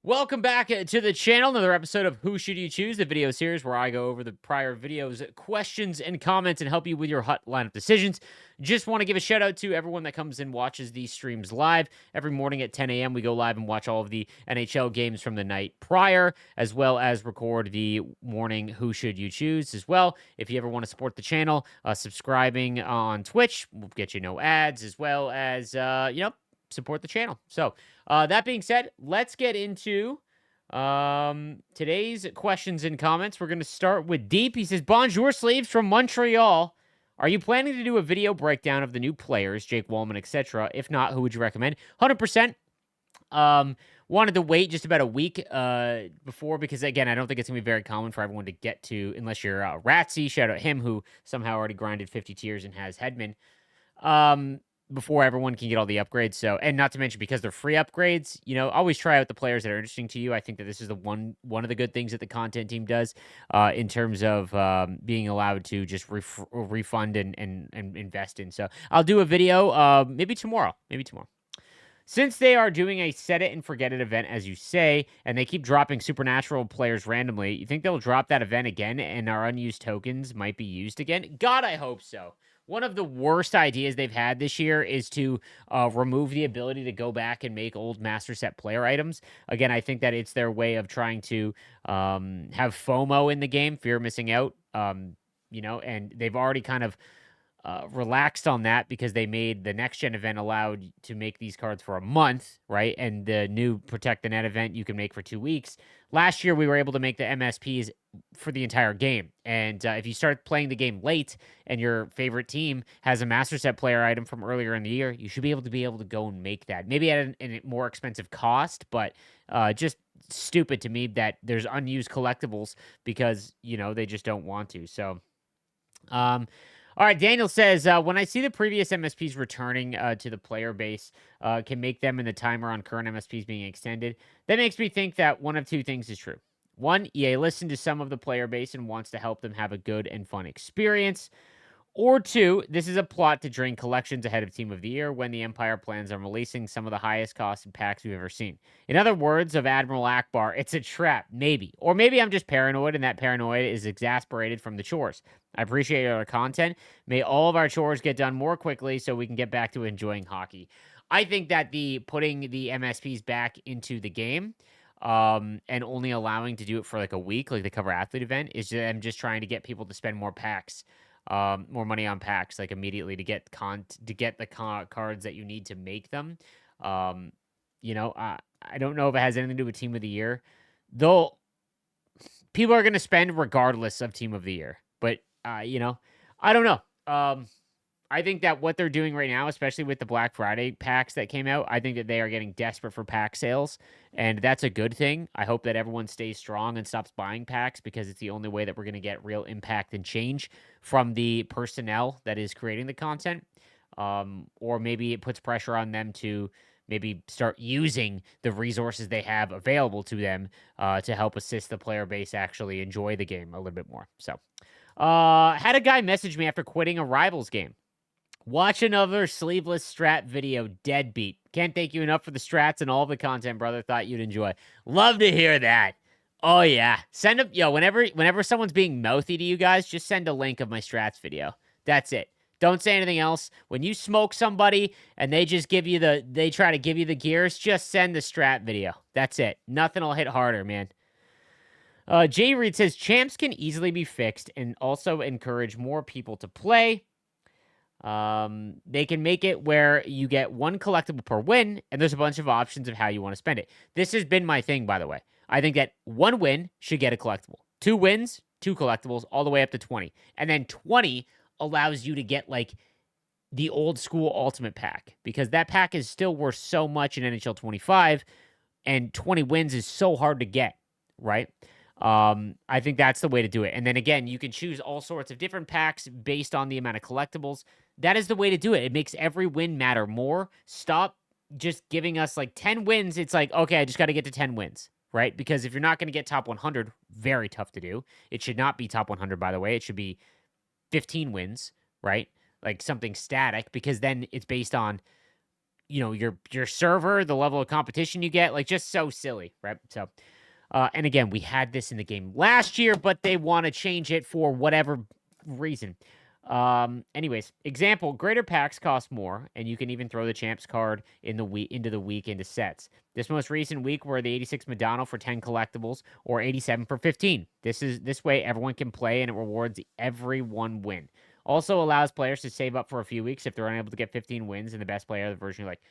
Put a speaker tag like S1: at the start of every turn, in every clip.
S1: Welcome back to the channel. Another episode of Who Should You Choose, the video series where I go over the prior videos, questions, and comments and help you with your hot lineup decisions. Just want to give a shout out to everyone that comes and watches these streams live. Every morning at 10 a.m., we go live and watch all of the NHL games from the night prior, as well as record the morning Who Should You Choose as well. If you ever want to support the channel, subscribing on Twitch will get you no ads, as well as, support the channel. So, that being said, let's get into today's questions and comments. We're going to start with Deep. He says, Bonjour, Sleeves from Montreal. Are you planning to do a video breakdown of the new players, Jake Wallman, etc.? If not, who would you recommend? 100%. Wanted to wait just about a week before because, again, I don't think it's going to be very common for everyone to get to, unless you're Ratsy. Shout out him, who somehow already grinded 50 tiers and has Headman. Before everyone can get all the upgrades. So, and not to mention because they're free upgrades, always try out the players that are interesting to you. I think that this is the one of the good things that the content team does in terms of being allowed to just refund and invest in. So I'll do a video maybe tomorrow. Since they are doing a set it and forget it event, as you say, and they keep dropping supernatural players randomly, you think they'll drop that event again and our unused tokens might be used again? God, I hope so. One of the worst ideas they've had this year is to remove the ability to go back and make old master set player items. Again, I think that it's their way of trying to have FOMO in the game, fear of missing out, and they've already kind of relaxed on that because they made the next gen event allowed to make these cards for a month, right? And the new Protect the Net event you can make for 2 weeks. Last year, we were able to make the MSPs for the entire game. And if you start playing the game late and your favorite team has a master set player item from earlier in the year, you should be able to go and make that. Maybe at a more expensive cost, but just stupid to me that there's unused collectibles because, they just don't want to. So, all right, Daniel says, when I see the previous MSPs returning to the player base, can make them and the timer on current MSPs being extended, that makes me think that one of two things is true. One, EA listened to some of the player base and wants to help them have a good and fun experience. Or two, this is a plot to drain collections ahead of Team of the Year when the Empire plans on releasing some of the highest costed packs we've ever seen. In other words of Admiral Akbar, it's a trap, maybe. Or maybe I'm just paranoid and that paranoia is exasperated from the chores. I appreciate our content. May all of our chores get done more quickly so we can get back to enjoying hockey. I think that the putting the MSPs back into the game and only allowing to do it for like a week, like the cover athlete event, is them just trying to get people to spend more packs, more money on packs, like immediately to get the cards that you need to make them. I don't know if it has anything to do with Team of the Year, though. People are going to spend regardless of Team of the Year, but I don't know. I think that what they're doing right now, especially with the Black Friday packs that came out, I think that they are getting desperate for pack sales, and that's a good thing. I hope that everyone stays strong and stops buying packs because it's the only way that we're going to get real impact and change from the personnel that is creating the content. Or maybe it puts pressure on them to maybe start using the resources they have available to them to help assist the player base actually enjoy the game a little bit more. So, had a guy message me after quitting a Rivals game. Watch another sleeveless strat video, deadbeat. Can't thank you enough for the strats and all the content, brother. Thought you'd enjoy. Love to hear that. Oh yeah, send up, whenever someone's being mouthy to you guys, just send a link of my strats video. That's it. Don't say anything else. When you smoke somebody and they just they try to give you the gears, just send the strat video. That's it. Nothing will hit harder, man. Jay Reed says champs can easily be fixed and also encourage more people to play. They can make it where you get one collectible per win, and there's a bunch of options of how you want to spend it. This has been my thing, by the way. I think that 1 win should get a collectible. 2 wins, 2 collectibles, all the way up to 20. And then 20 allows you to get, like, the old school ultimate pack, because that pack is still worth so much in NHL 25, and 20 wins is so hard to get, right? I think that's the way to do it. And then again, you can choose all sorts of different packs based on the amount of collectibles. That is the way to do it. It makes every win matter more. Stop just giving us like 10 wins. It's like, okay, I just got to get to 10 wins, right? Because if you're not going to get top 100, very tough to do. It should not be top 100, by the way. It should be 15 wins, right? Like something static, because then it's based on your server, the level of competition you get, like just so silly, right? So, and again, we had this in the game last year, but they want to change it for whatever reason. Anyways, example, greater packs cost more, and you can even throw the champs card in the week into sets. This most recent week were the 86 Madonna for 10 collectibles or 87 for 15. This way everyone can play and it rewards everyone win. Also allows players to save up for a few weeks if they're unable to get 15 wins in the best player of the version. Like,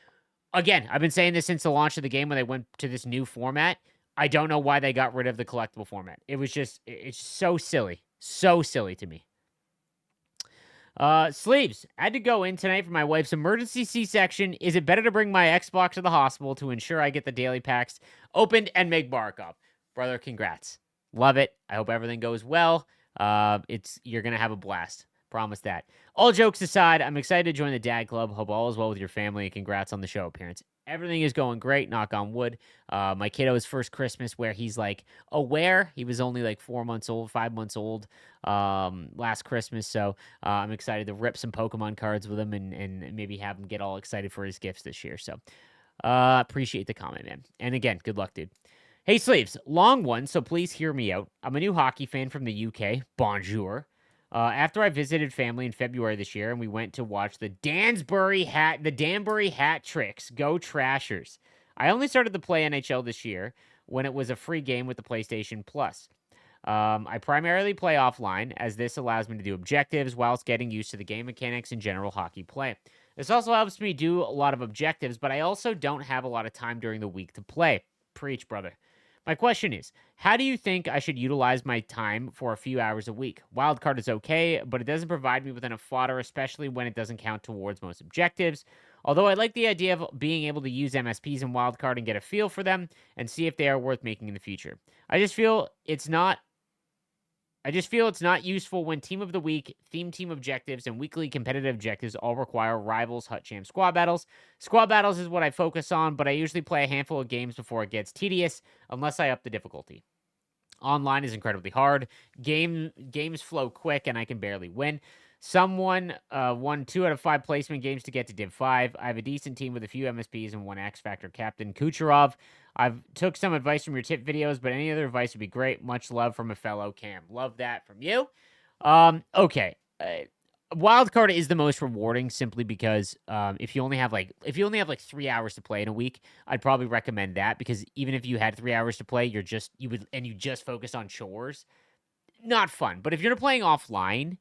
S1: again, I've been saying this since the launch of the game when they went to this new format. I don't know why they got rid of the collectible format. It's so silly. So silly to me. Sleeves. I had to go in tonight for my wife's emergency C-section. Is it better to bring my Xbox to the hospital to ensure I get the daily packs opened and make bark up? Brother, congrats. Love it. I hope everything goes well. You're gonna have a blast. Promise that. All jokes aside, I'm excited to join the Dad Club. Hope all is well with your family, and congrats on the show appearance. Everything is going great, knock on wood. My kiddo's first Christmas where he's like aware. He was only like 4 months old, 5 months old last Christmas. So I'm excited to rip some Pokemon cards with him and maybe have him get all excited for his gifts this year. So appreciate the comment, man. And again, good luck, dude. Hey, Sleeves, long one, so please hear me out. I'm a new hockey fan from the UK. Bonjour. After I visited family in February this year, and we went to watch the Danbury Hat Tricks. Go Trashers! I only started to play NHL this year when it was a free game with the PlayStation Plus. I primarily play offline, as this allows me to do objectives whilst getting used to the game mechanics and general hockey play. This also helps me do a lot of objectives, but I also don't have a lot of time during the week to play. Preach, brother. My question is, how do you think I should utilize my time for a few hours a week? Wildcard is okay, but it doesn't provide me with enough fodder, especially when it doesn't count towards most objectives. Although I like the idea of being able to use MSPs in Wildcard and get a feel for them and see if they are worth making in the future. I just feel it's not useful when Team of the Week, Theme Team objectives, and weekly competitive objectives all require Rivals, Hut Champ, Squad Battles. Squad Battles is what I focus on, but I usually play a handful of games before it gets tedious, unless I up the difficulty. Online is incredibly hard. Games flow quick, and I can barely win. Someone won 2 out of 5 placement games to get to Div 5. I have a decent team with a few MSPs and one X Factor captain, Kucherov. I've took some advice from your tip videos, but any other advice would be great. Much love from a fellow Cam. Love that from you. Okay. Wildcard is the most rewarding simply because if you only have like 3 hours to play in a week, I'd probably recommend that, because even if you had 3 hours to play, you just focus on chores. Not fun. But if you're playing offline,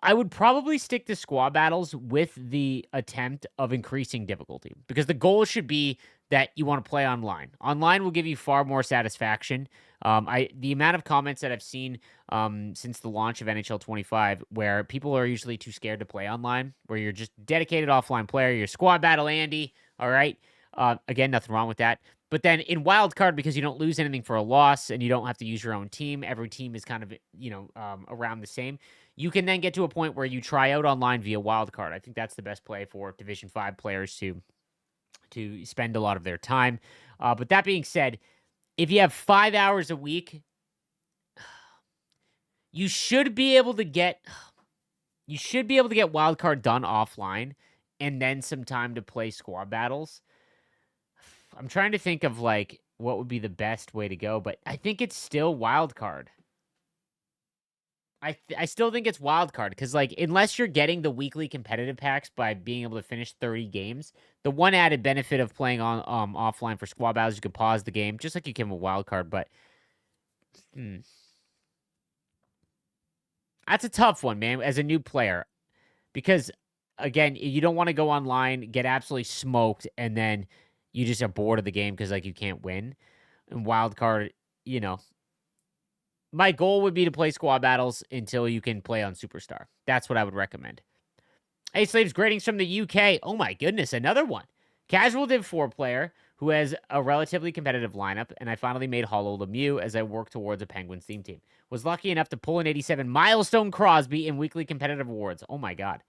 S1: I would probably stick to squad battles with the attempt of increasing difficulty, because the goal should be that you want to play online. Online will give you far more satisfaction. The amount of comments that I've seen since the launch of NHL 25, where people are usually too scared to play online, where you're just dedicated offline player, you're squad battle Andy, all right? Again, nothing wrong with that. But then in wildcard, because you don't lose anything for a loss and you don't have to use your own team, every team is kind of, around the same. You can then get to a point where you try out online via wildcard. I think that's the best play for Division 5 players to spend a lot of their time. But that being said, if you have 5 hours a week, you should be able to get wildcard done offline and then some time to play squad battles. I'm trying to think of like what would be the best way to go, but I think it's still wildcard. I still think it's wildcard, because like unless you're getting the weekly competitive packs by being able to finish 30 games, the one added benefit of playing on offline for squad battles, you could pause the game just like you can with wildcard. But that's a tough one, man, as a new player, because again, you don't want to go online, get absolutely smoked, and then you just are bored of the game because like you can't win. And wildcard, my goal would be to play squad battles until you can play on Superstar. That's what I would recommend. Hey, Slaves, greetings from the UK. Oh my goodness, another one. Casual Div 4 player who has a relatively competitive lineup, and I finally made Hollow Lemieux as I work towards a Penguins theme team. Was lucky enough to pull an 87 Milestone Crosby in weekly competitive awards. Oh my god.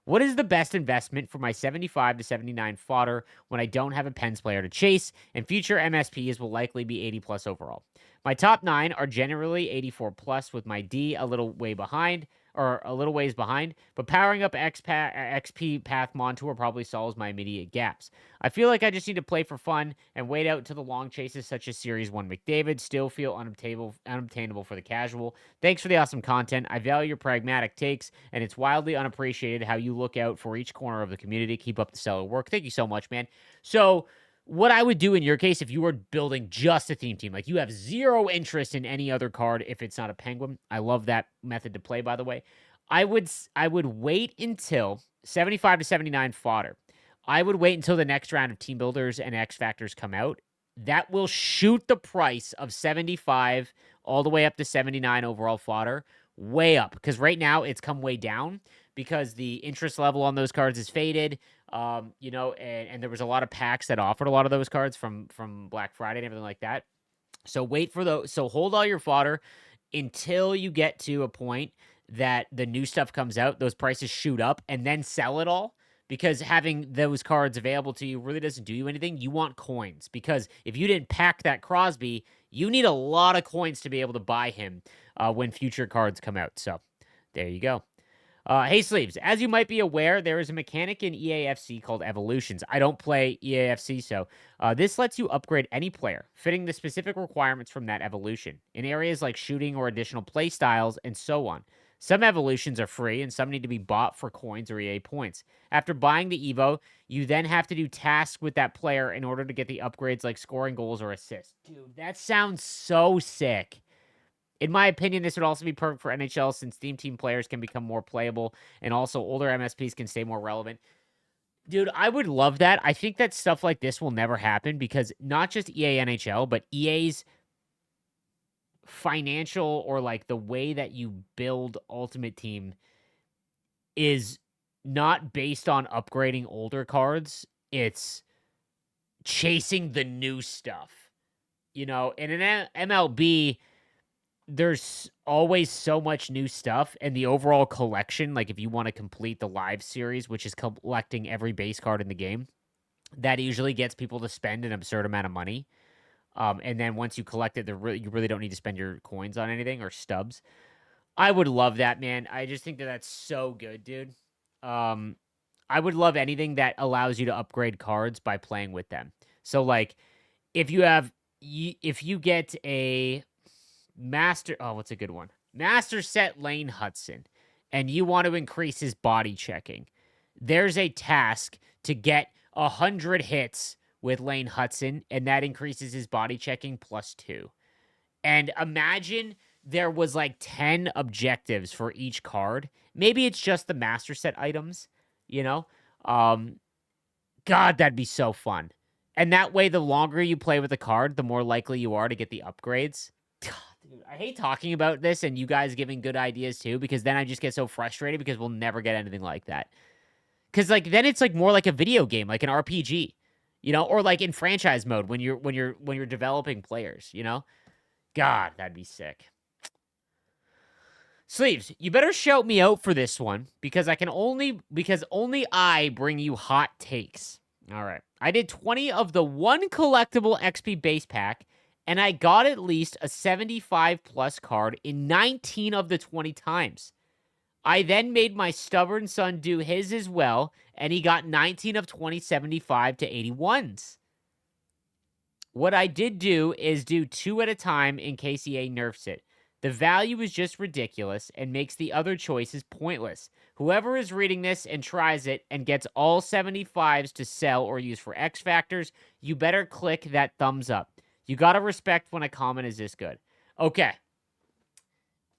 S1: What is the best investment for my 75 to 79 fodder when I don't have a Pens player to chase, and future MSPs will likely be 80 plus overall? My top 9 are generally 84 plus, with my D a little way behind. or a little ways behind, but powering up XP Path Montour probably solves my immediate gaps. I feel like I just need to play for fun and wait out until the long chases such as Series 1 McDavid still feel unobtainable for the casual. Thanks for the awesome content. I value your pragmatic takes, and it's wildly unappreciated how you look out for each corner of the community. Keep up the stellar work. Thank you so much, man. So, what I would do in your case, if you were building just a theme team, like you have zero interest in any other card if it's not a penguin. I love that method to play, by the way. I would wait until 75 to 79 fodder. I would wait until the next round of team builders and X factors come out. That will shoot the price of 75 all the way up to 79 overall fodder way up, because right now it's come way down because the interest level on those cards is faded. And there was a lot of packs that offered a lot of those cards from Black Friday and everything like that. So wait for those. So hold all your fodder until you get to a point that the new stuff comes out. Those prices shoot up, and then sell it all, because having those cards available to you really doesn't do you anything. You want coins, because if you didn't pack that Crosby, you need a lot of coins to be able to buy him when future cards come out. So there you go. Hey, Sleeves, as you might be aware, there is a mechanic in EAFC called Evolutions. I don't play EAFC, so this lets you upgrade any player, fitting the specific requirements from that evolution, in areas like shooting or additional play styles, and so on. Some evolutions are free, and some need to be bought for coins or EA points. After buying the Evo, you then have to do tasks with that player in order to get the upgrades like scoring goals or assists. Dude, that sounds so sick. In my opinion, this would also be perfect for NHL since theme team players can become more playable, and also older MSPs can stay more relevant. Dude, I would love that. I think that stuff like this will never happen because not just EA NHL, but EA's financial, or like the way that you build Ultimate Team, is not based on upgrading older cards. It's chasing the new stuff. In an MLB, there's always so much new stuff, and the overall collection, like if you want to complete the live series, which is collecting every base card in the game, that usually gets people to spend an absurd amount of money. And then once you collect it, you really don't need to spend your coins on anything or stubs. I would love that, man. I just think that that's so good, dude. I would love anything that allows you to upgrade cards by playing with them. So like if you get a what's a good one? Master set Lane Hudson, and you want to increase his body checking. There's a task to get 100 hits with Lane Hudson, and that increases his body checking +2. And imagine there was like 10 objectives for each card. Maybe it's just the master set items, God, that'd be so fun. And that way, the longer you play with the card, the more likely you are to get the upgrades. Dude, I hate talking about this and you guys giving good ideas too, because then I just get so frustrated because we'll never get anything like that. Because like then it's like more like a video game, like an RPG, or like in franchise mode when you're developing players, God, that'd be sick. Sleeves, you better shout me out for this one because only I bring you hot takes. All right. I did 20 of the one collectible XP base pack, and I got at least a 75 plus card in 19 of the 20 times. I then made my stubborn son do his as well, and he got 19 of 20 75 to 81s. What I did do is do 2 at a time in case EA nerfs it. The value is just ridiculous and makes the other choices pointless. Whoever is reading this and tries it and gets all 75s to sell or use for X Factors, you better click that thumbs up. You gotta respect when a comment is this good. Okay.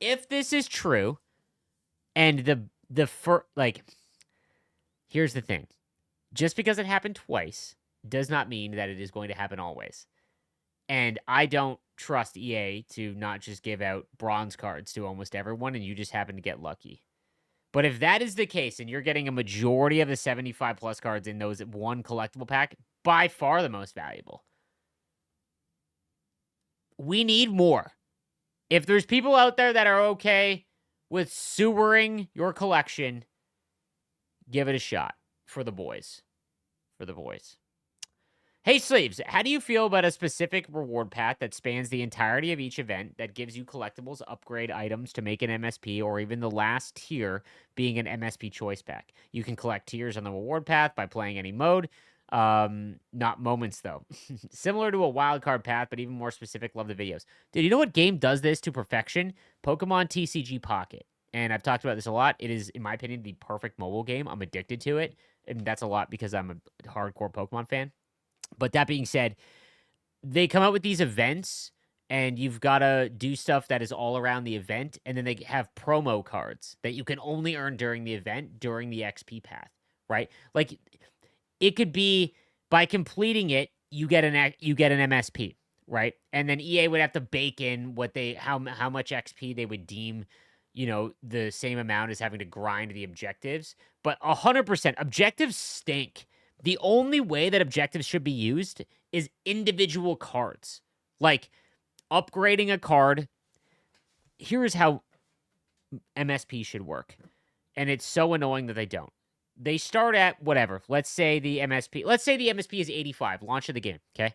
S1: If this is true, and here's the thing. Just because it happened twice does not mean that it is going to happen always. And I don't trust EA to not just give out bronze cards to almost everyone, and you just happen to get lucky. But if that is the case, and you're getting a majority of the 75 plus cards in those one collectible pack, by far the most valuable. We need more. If there's people out there that are okay with sewering your collection, give it a shot for the boys. Hey, Sleeves, how do you feel about a specific reward path that spans the entirety of each event that gives you collectibles, upgrade items to make an MSP, or even the last tier being an MSP choice pack? You can collect tiers on the reward path by playing any mode. Not moments, though. Similar to a wildcard path, but even more specific. Love the videos. Dude, you know what game does this to perfection? Pokemon TCG Pocket. And I've talked about this a lot. It is, in my opinion, the perfect mobile game. I'm addicted to it. And that's a lot because I'm a hardcore Pokemon fan. But that being said, they come out with these events and you've got to do stuff that is all around the event. And then they have promo cards that you can only earn during the event, during the XP path, right? Like it could be by completing it, you get an MSP, right? And then EA would have to bake in what how much XP they would deem, the same amount as having to grind the objectives. But 100% objectives stink. The only way that objectives should be used is individual cards. Like upgrading a card. Here's how MSP should work. And it's so annoying that they don't. They start at whatever. Let's say the MSP is 85, launch of the game, okay?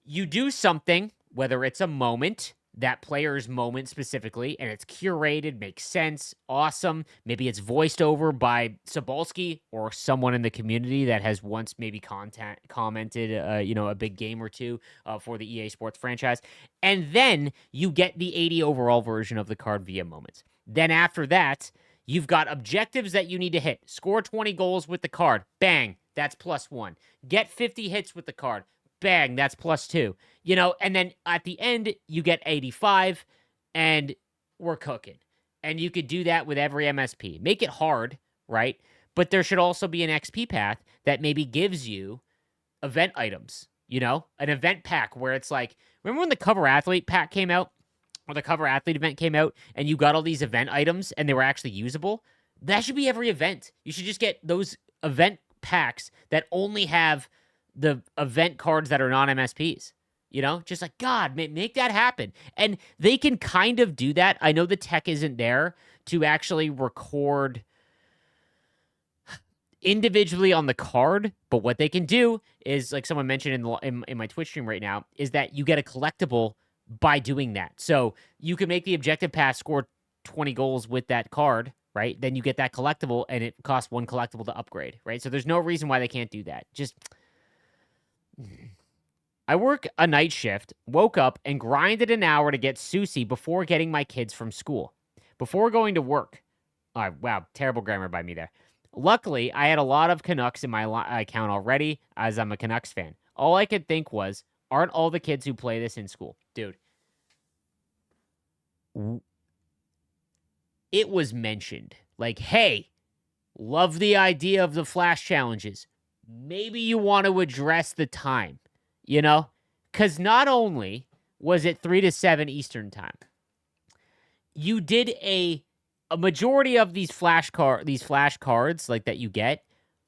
S1: You do something, whether it's a moment, that player's moment specifically, and it's curated, makes sense, awesome. Maybe it's voiced over by Sobolski or someone in the community that has once maybe commented, a big game or two for the EA Sports franchise. And then you get the 80 overall version of the card via moments. Then after that, you've got objectives that you need to hit. Score 20 goals with the card. Bang, that's +1. Get 50 hits with the card. Bang, that's +2. And then at the end, you get 85, and we're cooking. And you could do that with every MSP. Make it hard, right? But there should also be an XP path that maybe gives you event items, an event pack where it's like, remember when the Cover Athlete pack came out? Or the Cover Athlete event came out, and you got all these event items, and they were actually usable? That should be every event. You should just get those event packs that only have the event cards that are non-MSPs, just like, God, make that happen. And they can kind of do that. I know the tech isn't there to actually record individually on the card, but what they can do is, like someone mentioned in my Twitch stream right now, is that you get a collectible by doing that. So you can make the objective pass, score 20 goals with that card, right? Then you get that collectible, and it costs 1 collectible to upgrade, right? So there's no reason why they can't do that. I work a night shift, woke up, and grinded an hour to get sushi before getting my kids from school. Before going to work. Oh, wow, terrible grammar by me there. Luckily, I had a lot of Canucks in my account already, as I'm a Canucks fan. All I could think was, aren't all the kids who play this in school? Dude. It was mentioned. Like, hey, love the idea of the flash challenges. Maybe you want to address the time, Because not only was it 3 to 7 Eastern time, you did a majority of these flash cards like that you get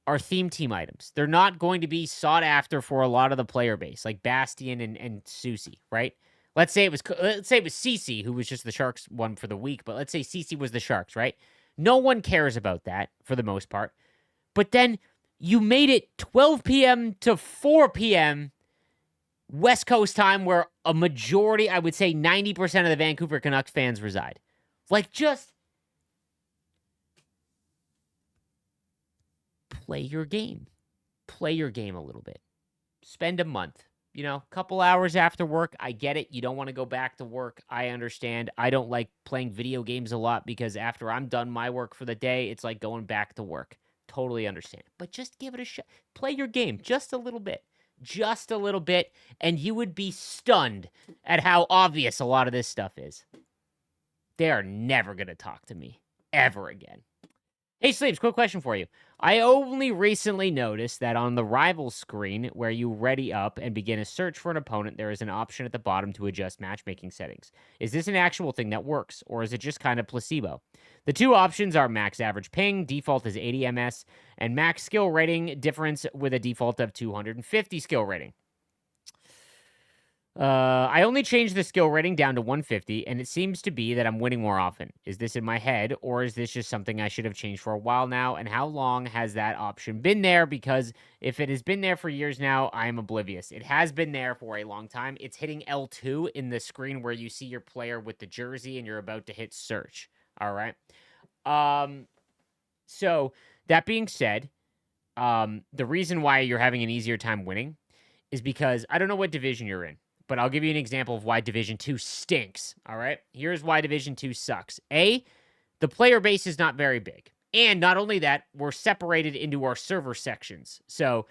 S1: are theme team items. They're not going to be sought after for a lot of the player base, like Bastion and Susie, right? Let's say it was Cece, who was just the Sharks one for the week, but let's say Cece was the Sharks, right? No one cares about that for the most part. But then you made it 12 p.m. to 4 p.m. West Coast time, where a majority, I would say 90% of the Vancouver Canucks fans reside. Like, just play your game. Play your game a little bit. Spend a month. Couple hours after work. I get it. You don't want to go back to work. I understand. I don't like playing video games a lot because after I'm done my work for the day, it's like going back to work. Totally understand. But just give it a shot. Play your game just a little bit. Just a little bit, and you would be stunned at how obvious a lot of this stuff is. They are never going to talk to me ever again. Hey, Sleeps, quick question for you. I only recently noticed that on the rival screen where you ready up and begin a search for an opponent, there is an option at the bottom to adjust matchmaking settings. Is this an actual thing that works, or is it just kind of placebo? The two options are max average ping, default is 80 ms, and max skill rating difference with a default of 250 skill rating. I only changed the skill rating down to 150, and it seems to be that I'm winning more often. Is this in my head, or is this just something I should have changed for a while now? And how long has that option been there? Because if it has been there for years now, I am oblivious. It has been there for a long time. It's hitting L2 in the screen where you see your player with the jersey and you're about to hit search. All right. So that being said, the reason why you're having an easier time winning is because I don't know what division you're in, but I'll give you an example of why Division 2 stinks. All right. Here's why Division 2 sucks. A, the player base is not very big. And not only that, we're separated into our server sections. So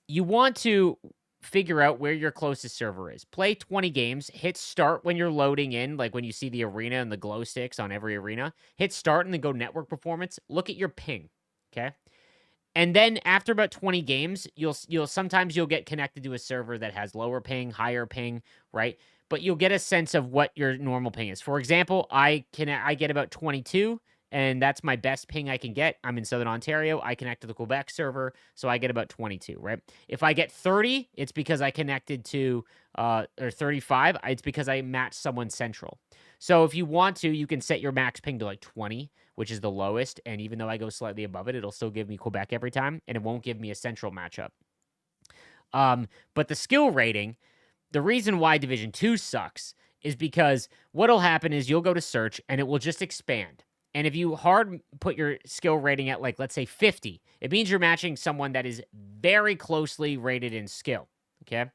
S1: you want to figure out where your closest server is. Play 20 games, hit start when you're loading in, like when you see the arena and the glow sticks on every arena. Hit start and then go network performance. Look at your ping. Okay. And then after about 20 games, you'll sometimes you'll get connected to a server that has lower ping, higher ping, right? But you'll get a sense of what your normal ping is. For example, I get about 22, and that's my best ping I can get. I'm in Southern Ontario. I connect to the Quebec server, so I get about 22, right? If I get 30, it's because I connected to or 35, it's because I matched someone central. So if you want to, you can set your max ping to like 20, which is the lowest. And even though I go slightly above it, it'll still give me Quebec every time, and it won't give me a central matchup. But the skill rating, the reason why Division 2 sucks is because what'll happen is you'll go to search and it will just expand. And if you hard put your skill rating at, like, let's say 50, it means you're matching someone that is very closely rated in skill. Okay.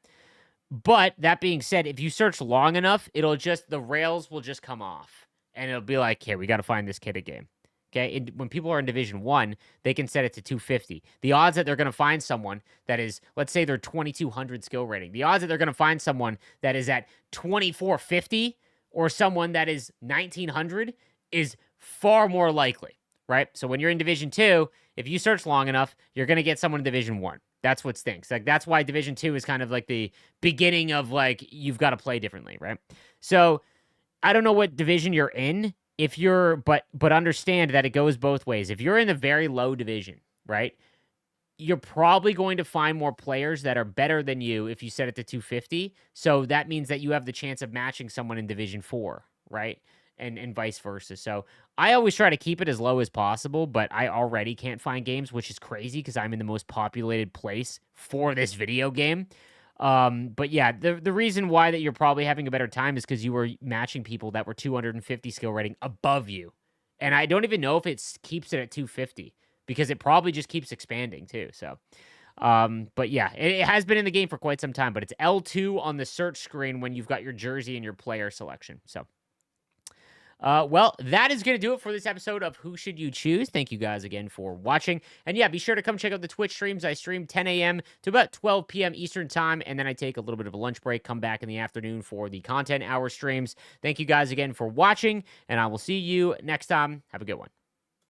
S1: But that being said, if you search long enough, the rails will just come off. And it'll be like, hey, we got to find this kid a game. Okay. When people are in Division 1, they can set it to 250. The odds that they're going to find someone that is, let's say they're 2200 skill rating, the odds that they're going to find someone that is at 2450 or someone that is 1900 is far more likely, right? So when you're in Division 2, if you search long enough, you're going to get someone in Division 1. That's what stinks. Like, that's why Division 2 is kind of like the beginning of, like, you've got to play differently, right? So I don't know what division you're in. If you're, but understand that it goes both ways. If you're in a very low division, right, you're probably going to find more players that are better than you if you set it to 250. So that means that you have the chance of matching someone in Division 4, right? And vice versa. So I always try to keep it as low as possible, but I already can't find games, which is crazy because I'm in the most populated place for this video game. But yeah, the reason why that you're probably having a better time is because you were matching people that were 250 skill rating above you. And I don't even know if it keeps it at 250 because it probably just keeps expanding too. So, but yeah, it has been in the game for quite some time, but it's L2 on the search screen when you've got your jersey and your player selection. So, well, that is going to do it for this episode of Who Should You Choose? Thank you guys again for watching. And yeah, be sure to come check out the Twitch streams. I stream 10 a.m. to about 12 p.m. Eastern time, and then I take a little bit of a lunch break, come back in the afternoon for the content hour streams. Thank you guys again for watching, and I will see you next time. Have a good one.